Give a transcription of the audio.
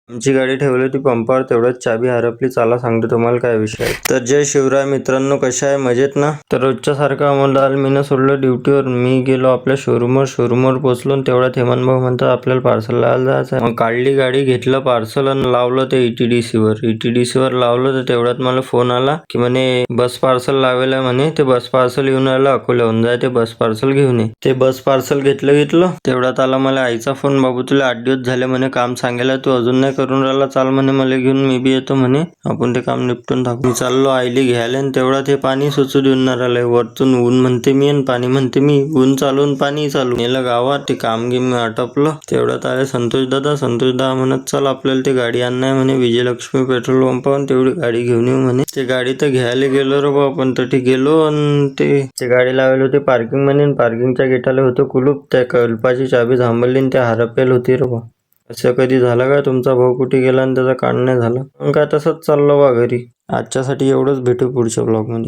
आमची गाडी ठेवली होती पंपावर, तेवढ्यात चाबी हरपली. चला सांगतो तुम्हाला काय विषय आहे. तर जय शिवराय मित्रांनो, कशा आहे? मजेत ना? तर रोजच्या सारखं अमोल मीनं सोडलं ड्युटीवर. मी गेलो आपल्या शोरूमवर पोहोचलो. तेवढ्यात हेमंत भाऊ म्हणतात आपल्याला पार्सल लावायला जायचं. मग काढली गाडी, घेतलं पार्सल आणि लावलं ते ETDC वर लावलं. तर तेवढ्यात मला फोन आला की म्हणे बस पार्सल लावेला म्हणे, ते बस पार्सल येऊन राहिलं अकोल्याहून, जाय ते बस पार्सल घेऊन ये. ते बस पार्सल घेतलं. तेवढ्यात आला मला आईचा फोन, बाबू तुला 8 दिवस झाले म्हणे काम सांगायला, तू अजून नाही करून राहिला, चाल म्हणे मला घेऊन, मी बी येतो म्हणे, आपण ते काम निपटून टाकू. मी चाललो आईली घ्यायला. आणि तेवढ्यात हे पाणी सुचू देऊन नाही राहिलंय. वरतून ऊन म्हणते मी आणि पाणी म्हणते मी. ऊन चालून पाणी चालू. नेलं गावात, ते काम गिम आटपलं. तेवढ्यात आले संतोष दादा म्हणत चल आपल्याला ते गाडी आणणार म्हणे विजयलक्ष्मी पेट्रोल पंपावर, तेवढी गाडी घेऊन येऊ म्हणे. ते गाडी तर घ्यायला गेलो रे बा, पण तठी गेलो आणि ते गाडी लावली होती पार्किंग मध्ये. पार्किंगच्या गेटाला होतं कुलूप. त्या कल्पाची चाबी थांबवली आणि त्या हरपेल होती रे बा. असं कधी झालं का? तुमचा भाऊ कुठे गेला आणि त्याचा काढ नाही झाला? मग काय तसंच चाललं बा घरी. आजच्यासाठी एवढंच, भेटू पुढच्या ब्लॉग मध्ये.